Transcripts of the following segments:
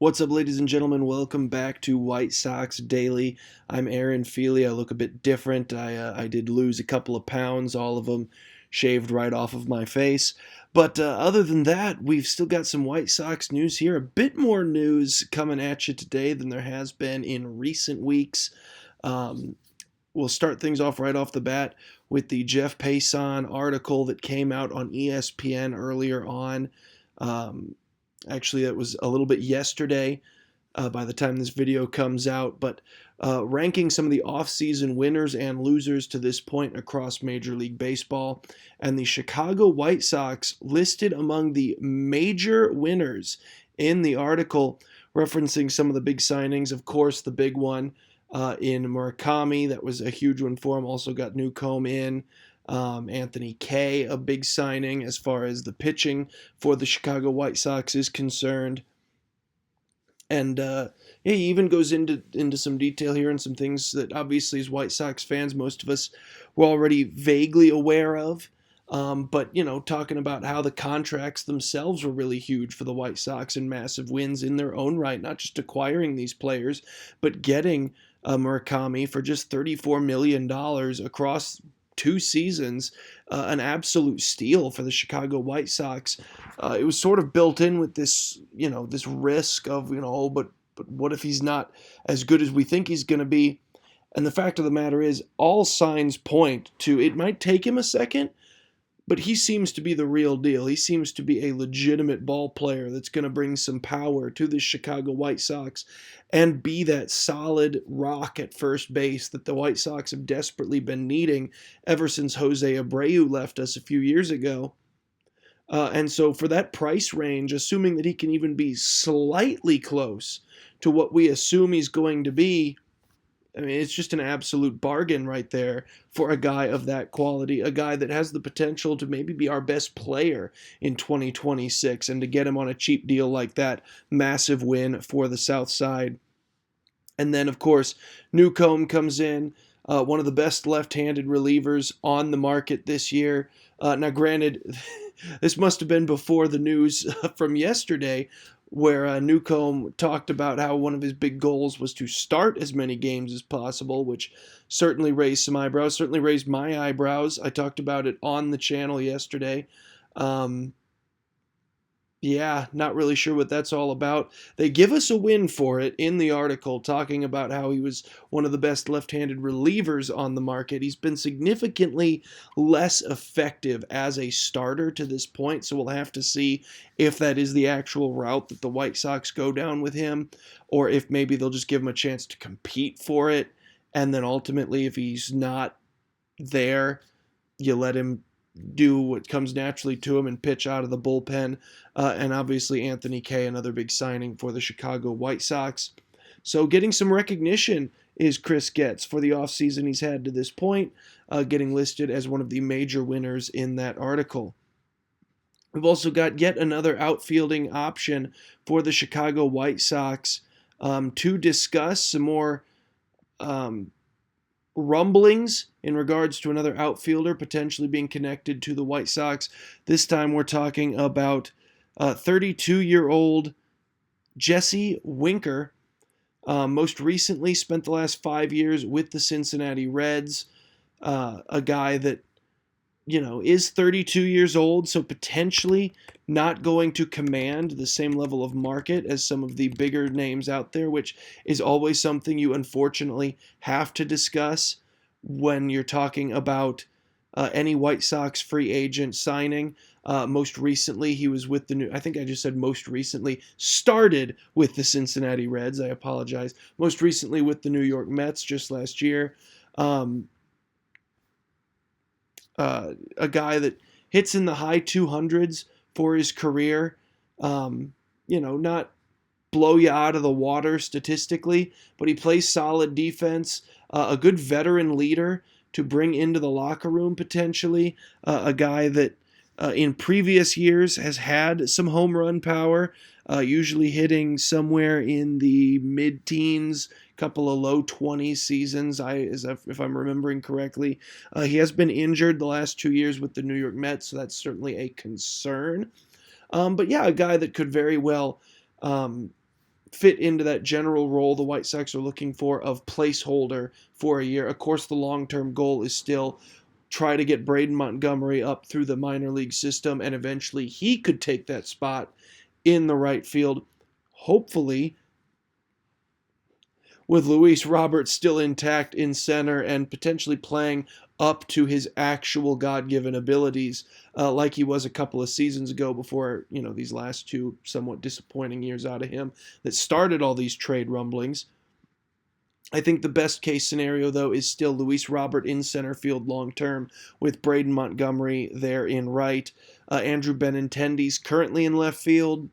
What's up, ladies and gentlemen? Welcome back to White Sox Daily. I'm Aaron Feely. I look a bit different. I did lose a couple of pounds, all of them shaved right off of my face. But other than that, we've still got some White Sox news here. A bit more news coming at you today than there has been in recent weeks. Um, we'll start things off right off the bat with the Jeff Passan article that came out on ESPN earlier on. Um, Actually, that was a little bit yesterday by the time this video comes out, but ranking some of the offseason winners and losers to this point across Major League Baseball. And the Chicago White Sox listed among the major winners in the article, referencing some of the big signings. Of course, the big one in Murakami, that was a huge one for him. Also got Newcomb in. Anthony Kay, a big signing as far as the pitching for the Chicago White Sox is concerned. And yeah, he even goes into some detail here and some things that obviously as White Sox fans, most of us were already vaguely aware of. But, talking about how the contracts themselves were really huge for the White Sox and massive wins in their own right, not just acquiring these players, but getting Murakami for just $34 million across 2 seasons, an absolute steal for the Chicago White Sox. It was sort of built in with this, this risk of, but what if he's not as good as we think he's going to be? And the fact of the matter is, all signs point to it might take him a second, but he seems to be the real deal. He seems to be a legitimate ball player that's going to bring some power to the Chicago White Sox and be that solid rock at first base that the White Sox have desperately been needing ever since Jose Abreu left us a few years ago. And so for that price range, assuming that he can even be slightly close to what we assume he's going to be, I mean, it's just an absolute bargain right there for a guy of that quality, a guy that has the potential to maybe be our best player in 2026, and to get him on a cheap deal like that, massive win for the South Side. And then, of course, Newcomb comes in, one of the best left-handed relievers on the market this year. Now, granted, this must have been before the news from yesterday, where Newcomb talked about how one of his big goals was to start as many games as possible, which certainly raised some eyebrows, certainly raised my eyebrows. I talked about it on the channel yesterday. Um, yeah, not really sure what that's all about. They give us a win for it in the article, talking about how he was one of the best left-handed relievers on the market. He's been significantly less effective as a starter to this point, so we'll have to see if that is the actual route that the White Sox go down with him, or if maybe they'll just give him a chance to compete for it, and then ultimately, if he's not there, you let him do what comes naturally to him and pitch out of the bullpen. And obviously, Anthony Kay, another big signing for the Chicago White Sox. So, getting some recognition is Chris Getz for the offseason he's had to this point, getting listed as one of the major winners in that article. We've also got yet another outfielding option for the Chicago White Sox to discuss some more rumblings in regards to another outfielder potentially being connected to the White Sox. This time we're talking about 32-year-old Jesse Winker. Most recently spent the last 5 years with the Cincinnati Reds. A guy that, is 32 years old, so potentially not going to command the same level of market as some of the bigger names out there, which is always something you unfortunately have to discuss when you're talking about any White Sox free agent signing. Most recently, he was with I think I just said most recently, started with the Cincinnati Reds. I apologize. Most recently with the New York Mets just last year. A guy that hits in the high 200s for his career. Not blow you out of the water statistically, but he plays solid defense, a good veteran leader to bring into the locker room potentially, a guy that in previous years has had some home run power, usually hitting somewhere in the mid-teens, couple of low 20s seasons, if I'm remembering correctly. He has been injured the last 2 years with the New York Mets, so that's certainly a concern. But yeah, a guy that could very well fit into that general role the White Sox are looking for of placeholder for a year. Of course, the long-term goal is still try to get Braden Montgomery up through the minor league system, and eventually he could take that spot in the right field, hopefully with Luis Roberts still intact in center and potentially playing up to his actual God-given abilities, like he was a couple of seasons ago before, these last two somewhat disappointing years out of him that started all these trade rumblings. I think the best case scenario, though, is still Luis Robert in center field long term with Braden Montgomery there in right. Andrew Benintendi's currently in left field.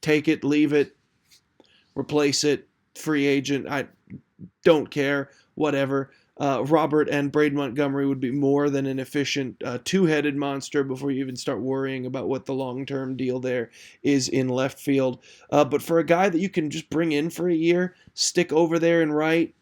Take it, leave it, replace it, free agent. I don't care, whatever. Robert and Braden Montgomery would be more than an efficient two-headed monster before you even start worrying about what the long-term deal there is in left field. But for a guy that you can just bring in for a year, stick over there and right,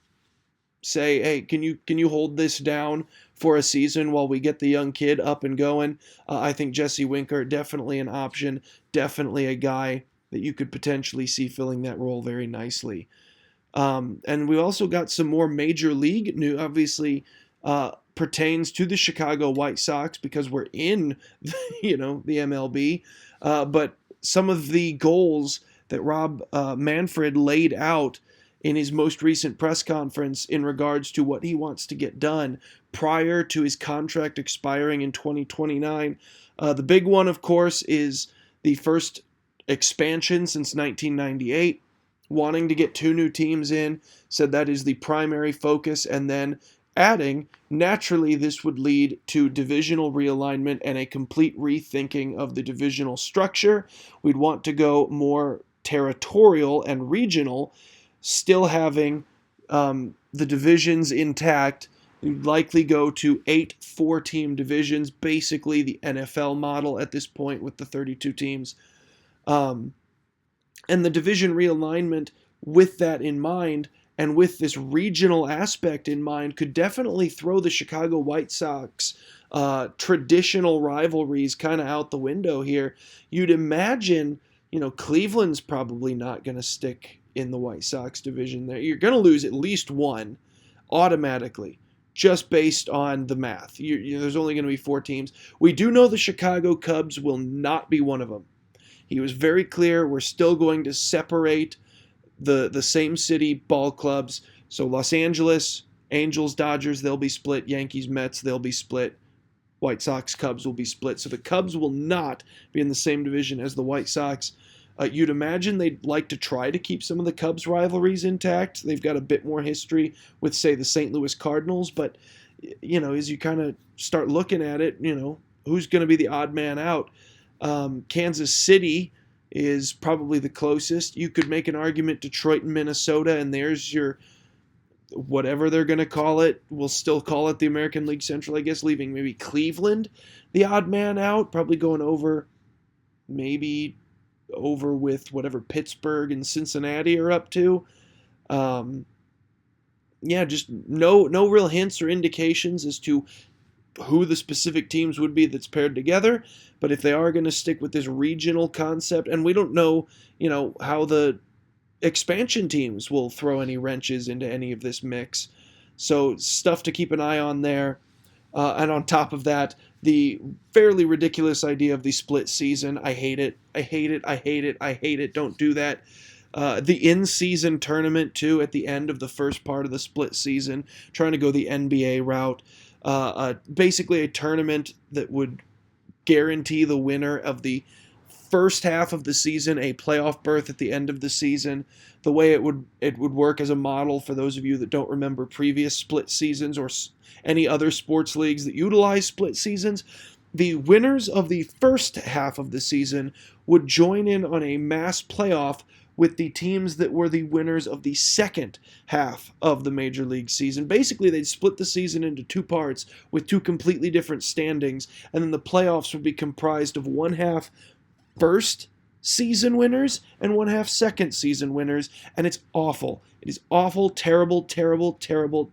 say, hey, can you hold this down for a season while we get the young kid up and going? I think Jesse Winker, definitely an option, definitely a guy that you could potentially see filling that role very nicely. And we also got some more major league news, obviously, pertains to the Chicago White Sox because we're in, the MLB. But some of the goals that Rob Manfred laid out in his most recent press conference in regards to what he wants to get done prior to his contract expiring in 2029. The big one, of course, is the first expansion since 1998. Wanting to get 2 new teams in, said that is the primary focus, and then adding, naturally this would lead to divisional realignment and a complete rethinking of the divisional structure. We'd want to go more territorial and regional, still having the divisions intact. We'd likely go to 8 4-team divisions, basically the NFL model at this point with the 32 teams. And the division realignment with that in mind and with this regional aspect in mind could definitely throw the Chicago White Sox traditional rivalries kind of out the window here. You'd imagine, Cleveland's probably not going to stick in the White Sox division there. You're going to lose at least one automatically, just based on the math. There's only going to be 4 teams. We do know the Chicago Cubs will not be one of them. He was very clear, we're still going to separate the same city ball clubs. So Los Angeles, Angels, Dodgers, they'll be split. Yankees, Mets, they'll be split. White Sox, Cubs will be split. So the Cubs will not be in the same division as the White Sox. You'd imagine they'd like to try to keep some of the Cubs rivalries intact. They've got a bit more history with, say, the St. Louis Cardinals. But, as you kind of start looking at it, who's going to be the odd man out? Kansas City is probably the closest. You could make an argument Detroit and Minnesota, and there's your whatever they're going to call it. We'll still call it the American League Central, I guess, leaving maybe Cleveland the odd man out, probably going over with whatever Pittsburgh and Cincinnati are up to. Just no real hints or indications as to who the specific teams would be that's paired together, but if they are going to stick with this regional concept, and we don't know, how the expansion teams will throw any wrenches into any of this mix, so stuff to keep an eye on there. And on top of that, the fairly ridiculous idea of the split season. I hate it. I hate it. I hate it. I hate it. Don't do that. The in-season tournament, too, at the end of the first part of the split season, trying to go the NBA route. Basically a tournament that would guarantee the winner of the first half of the season a playoff berth at the end of the season. The way it would work as a model for those of you that don't remember previous split seasons or any other sports leagues that utilize split seasons, the winners of the first half of the season would join in on a mass playoff with the teams that were the winners of the second half of the Major League season. Basically, they'd split the season into 2 parts with 2 completely different standings, and then the playoffs would be comprised of 1/2 first season winners and 1/2 second season winners, and it's awful. It is awful, terrible, terrible, terrible.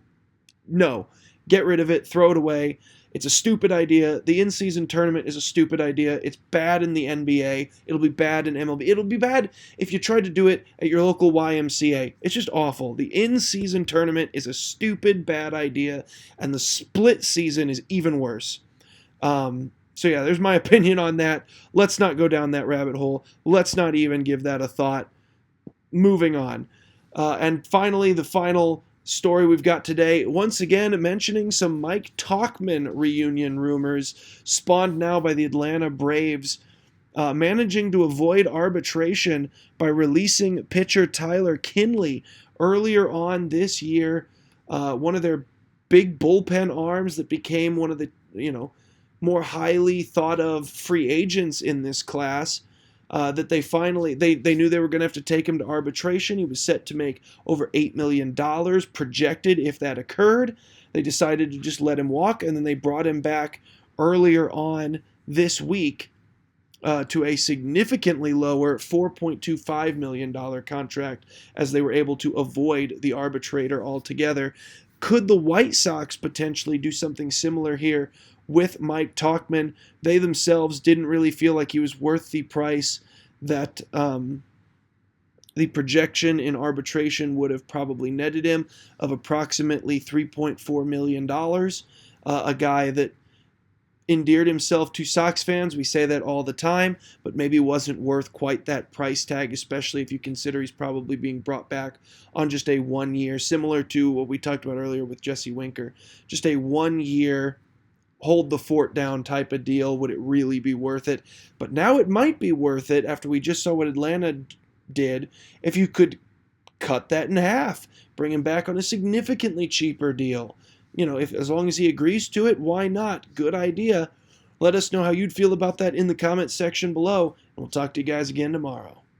No, get rid of it, throw it away. It's a stupid idea. The in-season tournament is a stupid idea. It's bad in the NBA. It'll be bad in MLB. It'll be bad if you tried to do it at your local YMCA. It's just awful. The in-season tournament is a stupid, bad idea, and the split season is even worse. So yeah, there's my opinion on that. Let's not go down that rabbit hole. Let's not even give that a thought. Moving on. And finally, the final story we've got today, once again mentioning some Mike Tauchman reunion rumors spawned now by the Atlanta Braves, managing to avoid arbitration by releasing pitcher Tyler Kinley earlier on this year, one of their big bullpen arms that became one of the more highly thought of free agents in this class. That they finally, they knew they were going to have to take him to arbitration. He was set to make over $8 million projected if that occurred. They decided to just let him walk, and then they brought him back earlier on this week to a significantly lower $4.25 million contract, as they were able to avoid the arbitrator altogether. Could the White Sox potentially do something similar here with Mike Tauchman? They themselves didn't really feel like he was worth the price that the projection in arbitration would have probably netted him of approximately $3.4 million. A guy that endeared himself to Sox fans. We say that all the time, but maybe wasn't worth quite that price tag, especially if you consider he's probably being brought back on just a 1 year, similar to what we talked about earlier with Jesse Winker. Just a 1 year hold the fort down type of deal. Would it really be worth it? But now it might be worth it after we just saw what Atlanta did. If you could cut that in half, bring him back on a significantly cheaper deal. If as long as he agrees to it, why not? Good idea. Let us know how you'd feel about that in the comments section below, and we'll talk to you guys again tomorrow.